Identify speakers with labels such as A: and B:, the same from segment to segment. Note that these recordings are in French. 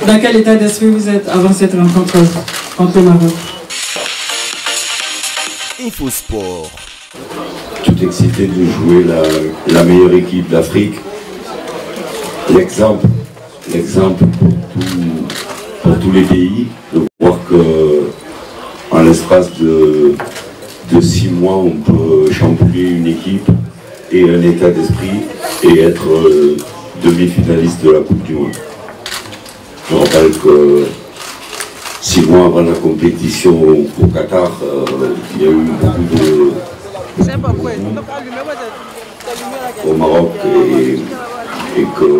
A: Dans quel état d'esprit vous êtes avant cette rencontre contre le Maroc?
B: Infosport.
C: Tout excité de jouer la meilleure équipe d'Afrique. L'exemple pour tous les pays, de voir que en l'espace de 6 mois, on peut chambouler une équipe et un état d'esprit et être demi-finaliste de la Coupe du Monde. Je rappelle que 6 mois avant la compétition au Qatar, il y a eu beaucoup de au Maroc et que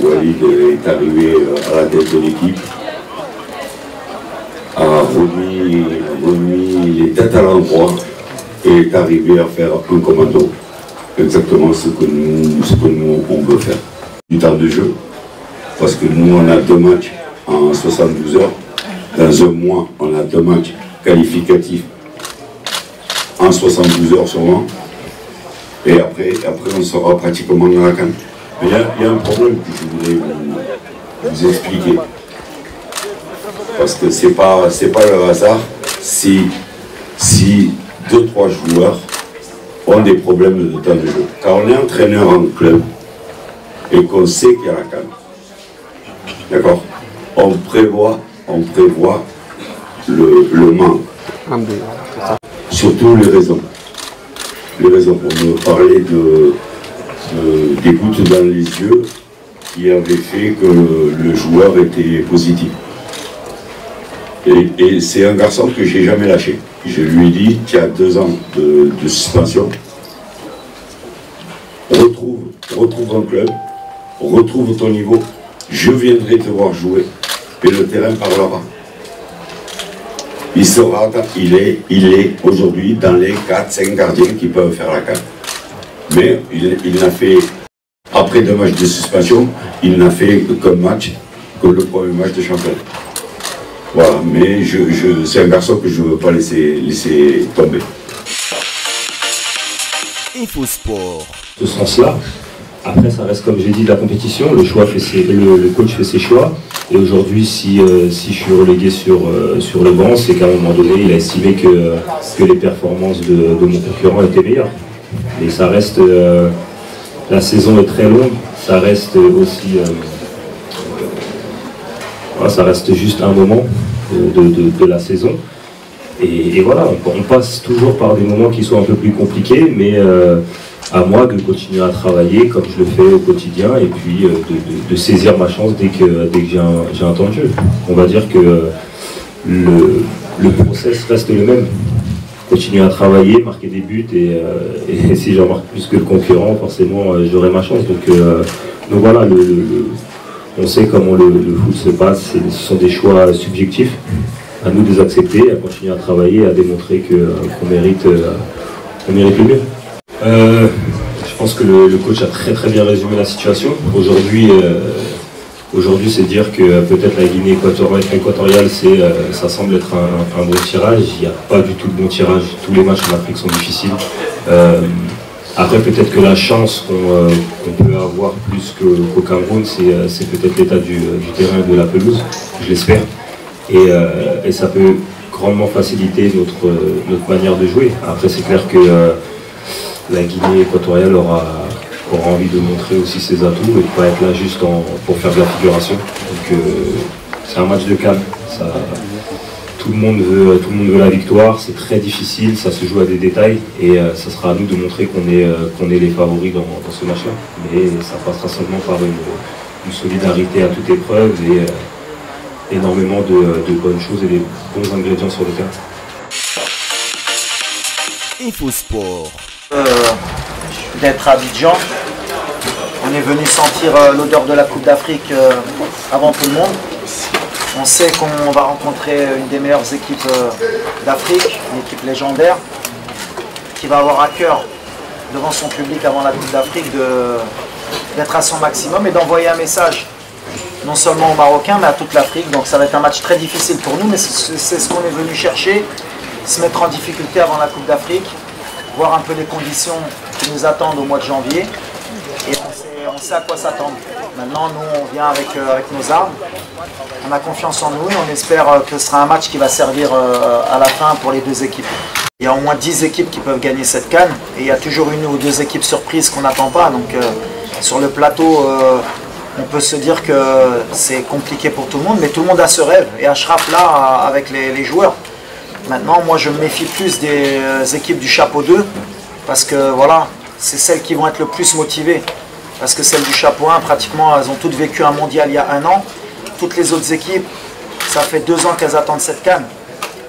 C: Walid est arrivé à la tête de l'équipe, a remis les têtes à l'endroit et est arrivé à faire un commando. Exactement ce que nous on veut faire. Du temps de jeu, parce que nous on a 2 matchs en 72 heures. Dans un mois, on a 2 matchs qualificatifs en 72 heures seulement. Et après on sera pratiquement dans la CAN. Mais il y a un problème que je voudrais vous expliquer. Parce que c'est pas le hasard si 2-3 joueurs ont des problèmes de temps de jeu. Quand on est entraîneur en club et qu'on sait qu'il y a la CAN, d'accord, on prévoit le manque. Surtout les raisons. Les raisons pour me parler des gouttes dans les yeux qui avaient fait que le joueur était positif. Et c'est un garçon que j'ai jamais lâché. Je lui ai dit, tu as 2 ans de suspension. Retrouve un club, retrouve ton niveau. Je viendrai te voir jouer et le terrain parlera. Il est aujourd'hui dans les 4-5 gardiens qui peuvent faire la CAN. Mais il n'a fait, après 2 matchs de suspension, il n'a fait qu'un match, que le premier match de championnat. Voilà, mais c'est un garçon que je ne veux pas laisser tomber.
B: Infosport.
D: Ce sens-là. Après, ça reste, comme j'ai dit, de la compétition. Le coach fait ses choix. Et aujourd'hui, si je suis relégué sur le banc, c'est qu'à un moment donné, il a estimé que les performances de mon concurrent étaient meilleures. Mais ça reste... la saison est très longue. Ça reste aussi... ça reste juste un moment de la saison. Et voilà, on passe toujours par des moments qui sont un peu plus compliqués, mais à moi de continuer à travailler comme je le fais au quotidien et puis de saisir ma chance dès que j'ai un temps de jeu. On va dire que le process reste le même. Continuer à travailler, marquer des buts et si j'en marque plus que le concurrent, forcément j'aurai ma chance. Donc voilà, on sait comment le foot se passe, ce sont des choix subjectifs. À nous de les accepter, à continuer à travailler, à démontrer qu'on mérite le mieux. Je pense que le coach a très bien résumé la situation. Aujourd'hui, c'est dire que peut-être la Guinée équatoriale, ça semble être un bon tirage. Il n'y a pas du tout de bon tirage. Tous les matchs en Afrique sont difficiles. Après, peut-être que la chance qu'on peut avoir plus qu'au Cameroun, c'est peut-être l'état du terrain et de la pelouse, je l'espère. Et ça peut grandement faciliter notre manière de jouer. Après, c'est clair que la Guinée équatoriale aura envie de montrer aussi ses atouts et de ne pas être là juste pour faire de la figuration. Donc c'est un match de calme. Tout le monde veut la victoire, c'est très difficile, ça se joue à des détails et ça sera à nous de montrer qu'on est les favoris dans ce match-là. Mais ça passera seulement par une solidarité à toute épreuve et énormément de bonnes choses et des bons ingrédients sur le terrain.
B: Infosport.
E: D'être à Abidjan, on est venu sentir l'odeur de la Coupe d'Afrique avant tout le monde. On sait qu'on va rencontrer une des meilleures équipes d'Afrique, une équipe légendaire, qui va avoir à cœur, devant son public avant la Coupe d'Afrique, d'être à son maximum et d'envoyer un message, non seulement aux Marocains, mais à toute l'Afrique. Donc ça va être un match très difficile pour nous, mais c'est ce qu'on est venu chercher, se mettre en difficulté avant la Coupe d'Afrique, voir un peu les conditions qui nous attendent au mois de janvier. Et et on sait à quoi s'attendre. Maintenant, nous, on vient avec nos armes. On a confiance en nous et on espère que ce sera un match qui va servir à la fin pour les deux équipes. Il y a au moins 10 équipes qui peuvent gagner cette CAN et il y a toujours une ou deux équipes surprises qu'on n'attend pas. Donc sur le plateau, on peut se dire que c'est compliqué pour tout le monde, mais tout le monde a ce rêve. Et Achraf là, avec les joueurs. Maintenant, moi je me méfie plus des équipes du chapeau 2 parce que voilà, c'est celles qui vont être le plus motivées. Parce que celles du chapeau 1, pratiquement, elles ont toutes vécu un mondial il y a 1 an. Toutes les autres équipes, ça fait 2 ans qu'elles attendent cette CAN.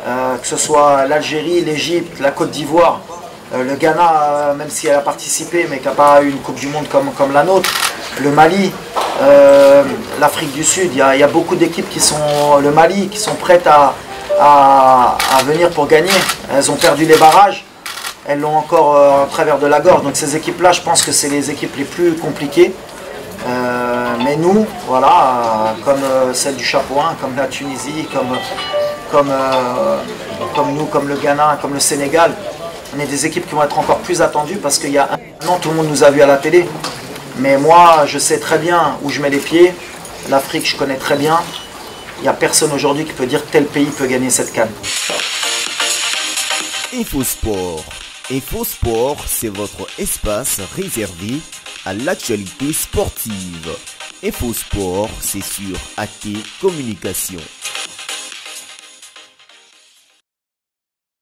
E: Que ce soit l'Algérie, l'Égypte, la Côte d'Ivoire, le Ghana, même si elle a participé, mais qui n'a pas eu une Coupe du Monde comme la nôtre, le Mali, l'Afrique du Sud, il y a beaucoup d'équipes qui sont, le Mali, qui sont prêtes à venir pour gagner. Elles ont perdu les barrages, elles l'ont encore en travers de la gorge. Donc ces équipes-là, je pense que c'est les équipes les plus compliquées. Mais nous, voilà, comme celle du chapeau 1, comme la Tunisie, comme nous, comme le Ghana, comme le Sénégal, on est des équipes qui vont être encore plus attendues parce qu'il y a 1 an, tout le monde nous a vus à la télé. Mais moi, je sais très bien où je mets les pieds. L'Afrique, je connais très bien. Il n'y a personne aujourd'hui qui peut dire que tel pays peut gagner cette CAN.
B: InfoSport. InfoSport, c'est votre espace réservé à l'actualité sportive. InfoSport, c'est sur AT Communication.